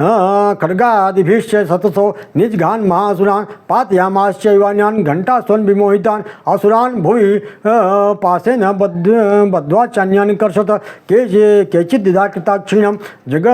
खड्गादिभिश्च सतसो निजघान महासुरान् पातयामाश्चैवान्यान् घण्टास्वन् विमोहितान् असुरान् भुवि पासेन बद्ध्वा चान्यान् कर्षत केचिद्दिदा कृताक्षीणं जग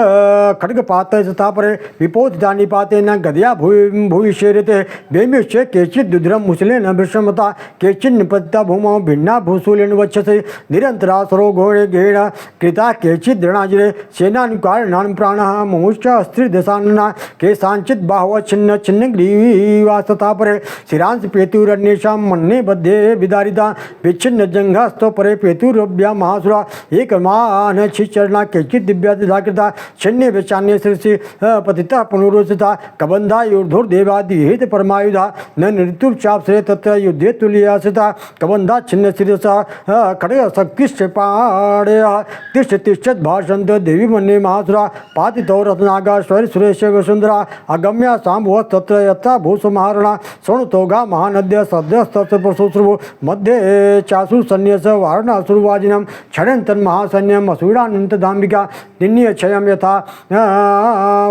खड्गपातैस्तापरे विपोथिता निपातेन गदया भुवि शेरते बेमिश्च केचिद्दुद्रं मुसलेन विश्रमता केचिन्निपतिता भूमौ भिन्ना भूसूलेन वक्षसे निरन्तरासुरो घोड़े घेण कृता केचिद्दृणाजिरे सेनानुकारणान् प्राणः मुमुश्च अस्त्रिदशान्ना केषाञ्चित् बाहवः छिन्न छिन्नग्रीवास्तथा परे शिरांश पेतुरन्येषां मन्ये बद्धे विदारिता विच्छिन्न जङ्घास्तो परे पेतुरभ्या महासुरा एकमान छिचरणा केचित् दिव्यादिधाकृता छिन्ने विचान्ये शिरसि पतिता पुनरुचिता कबन्धा यूर्धुर्देवादिहित परमायुधा न नृत्युचाप्सरे तत्र युद्धे तुल्यासिता कबन्धा छिन्न शिरसा खड्ग शक्तिश्च पाणयः तिष्ठ तिष्ठत् भाषन्त देवी मन्ये महासुरा पातितो रत्नागा स्वरि सुरेश वसुंधरा अगम्या सांभुव तत्र यथा भूसुमहारणा शृणुतोगा महानद्य सद्यस्तस्य प्रशुश्रुवो मध्ये चासु सन्न्यस वारणासुरवाजिनं क्षणन्तन् महासैन्यम् असुरानन्तदाम्बिका निन्यक्षयं यथा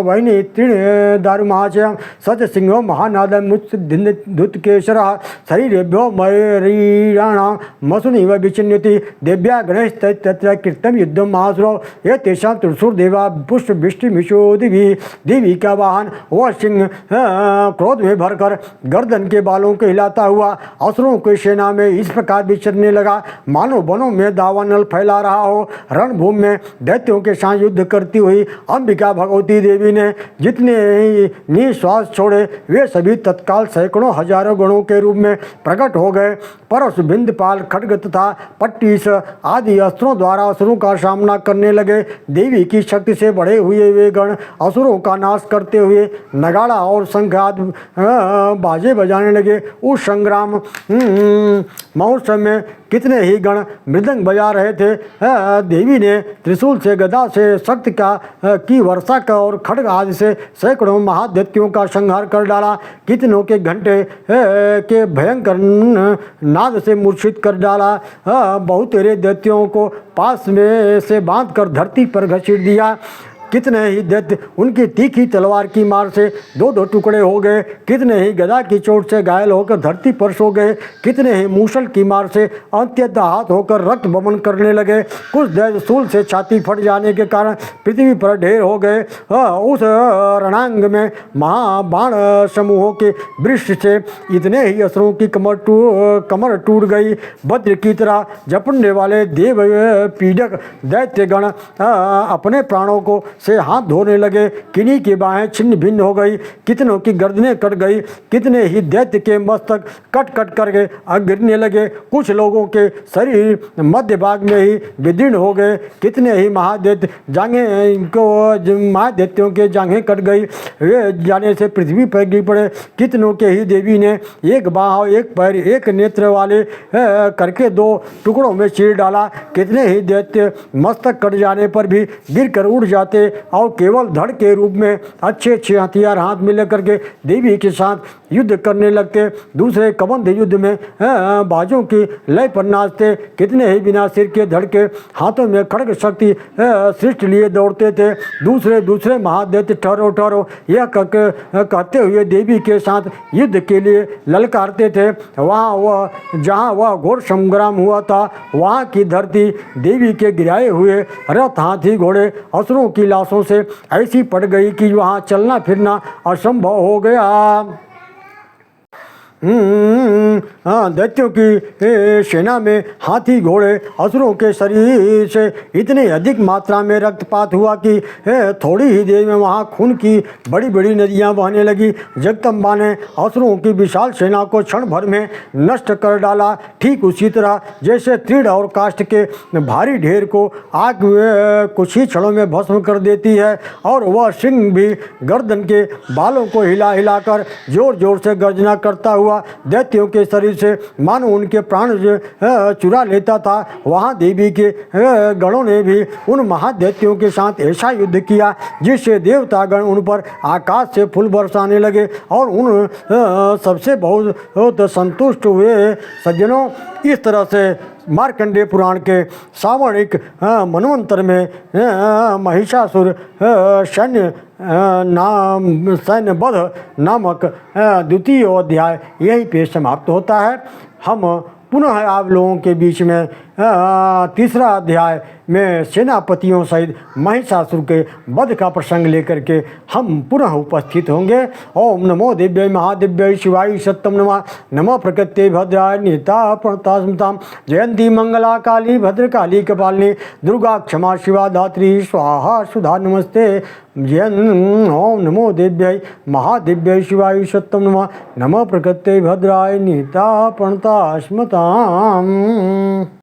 वैनी त्रीणि दारुमहाचयं सच सिंहो महानादमुत्केशरः शरीरेभ्यो मरीराणां मसुनिव विचिन्यति देव्या गणेशतत्र कृतं युद्धं महासुरो ये तेषां त्रिशूर्देवा पुष्पवृष्टिमिषो देवी का वाहन वह सिंह क्रोध में भरकर गर्दन के बालों को हिलाता हुआ असुरों की सेना में इस प्रकार विचरने लगा मानो वनों में दावानल फैला रहा हो। रणभूमि में दैत्यों के साथ युद्ध करती हुई अंबिका भगवती देवी ने जितने निश्वास छोड़े वे सभी तत्काल सैकड़ों हजारों गणों के रूप में प्रकट हो गए। परशु बिंदपाल खड्ग तथा पट्टीस आदि अस्त्रों द्वारा असुरों का सामना करने लगे। देवी की शक्ति से बढ़े हुए वे गण असुरों का नाश करते हुए नगाड़ा और शंख आदि बाजे बजाने लगे। उस संग्राम महोत्सव में कितने ही गण मृदंग बजा रहे थे। देवी ने त्रिशूल से गदा से शक्ति की वर्षा का और खड्ग आदि से सैकड़ों महादैत्यों का संहार कर डाला। कितनों के घंटे के भयंकर नाद से मूर्छित कर डाला। बहुतेरे दैत्यों को पास में से बांधकर धरती पर घसीट दिया। कितने ही दैत्य उनकी तीखी तलवार की मार से दो दो टुकड़े हो गए। कितने ही गदा की चोट से घायल होकर धरती पर सो गए। कितने ही मूसल की मार से अत्यंत आहत होकर रक्त बमन करने लगे। कुछ दैत्य शूल से छाती फट जाने के कारण पृथ्वी पर ढेर हो गए। उस रणांग में महाबाण समूहों के वृष्टि से इतने ही असुरों की कमर टूट गई। वज्र की तरह झपटने वाले देव पीड़क दैत्यगण अपने प्राणों को से हाथ धोने लगे। किन्हीं की बाहें छिन्न भिन्न हो गई। कितनों की गर्दनें कट गई। कितने ही दैत्य के मस्तक कट कट करके गिरने लगे। कुछ लोगों के शरीर मध्य भाग में ही विदीर्ण हो गए। कितने ही महादैत्यों के जांघें कट गई। वे जाने से पृथ्वी पर गिर पड़े। कितनों के ही देवी ने एक बाह, एक पैर, एक नेत्र वाले करके दो टुकड़ों में चीर डाला। कितने ही दैत्य मस्तक कट जाने पर भी गिर कर उड़ जाते और केवल धड़ के रूप में अच्छे अच्छे हथियार हाथ में लेकर के देवी के साथ युद्ध करने लगते। दूसरे कबंध युद्ध में बाजों की लय पर नाचते। कितने ही बिना सिर के धड़ के हाथों में खड्ग शक्ति सृष्टि लिए दौड़ते थे। दूसरे महादैत्य ठहरो ठहरो यह कहते हुए देवी के साथ युद्ध के लिए ललकारते थे। जहाँ वह घोर संग्राम हुआ था वहाँ की धरती देवी के गिराए हुए रथ, हाथी, घोड़े, असुरों की लाशों से ऐसी पड़ गई कि वहाँ चलना फिरना असंभव हो गया। दैत्यों की सेना में हाथी, घोड़े, असुरों के शरीर से इतनी अधिक मात्रा में रक्तपात हुआ कि थोड़ी ही देर में वहाँ खून की बड़ी बड़ी नदियाँ बहने लगी। जगदम्बा ने असुरों की विशाल सेना को क्षण भर में नष्ट कर डाला। ठीक उसी तरह जैसे तीड़ और काष्ठ के भारी ढेर को आग कुछ ही क्षणों में भस्म कर देती है, और वह सिंह भी गर्दन के बालों को हिला हिलाकर जोर जोर से गर्जना करता हुआ दैत्यों के शरीर से मानो उनके प्राण चुरा लेता था। वहाँ देवी के गणों ने भी उन महादैत्यों के साथ ऐसा युद्ध किया जिससे देवतागण उन पर आकाश से फूल बरसाने लगे और उन सबसे बहुत संतुष्ट हुए। सज्जनों, इस तरह से मार्कंडेय पुराण के सावर्णिक मनवंतर में महिषासुर सैन्यवध नामक द्वितीय अध्याय यही पे समाप्त होता है। हम पुनः आप लोगों के बीच में तीसरा अध्याय में सेनापतियों सहित महिषासुर के वध का प्रसंग लेकर के हम पुनः उपस्थित होंगे। ओम नमो दिव्य महादिव्य शिवाय सत्यम नमः। नमो प्रकृते भद्राय नेता प्रणता स्मृताम। जयंती मंगला काली भद्रकाली कपालिनी दुर्गा क्षमा शिवा धात्री स्वाहा सुधा नमस्ते। ओम नमो दिव्य महादिव्य शिवाय सत्यम नमः। नमो प्रकृते भद्राय नेता प्रणता स्मृताम।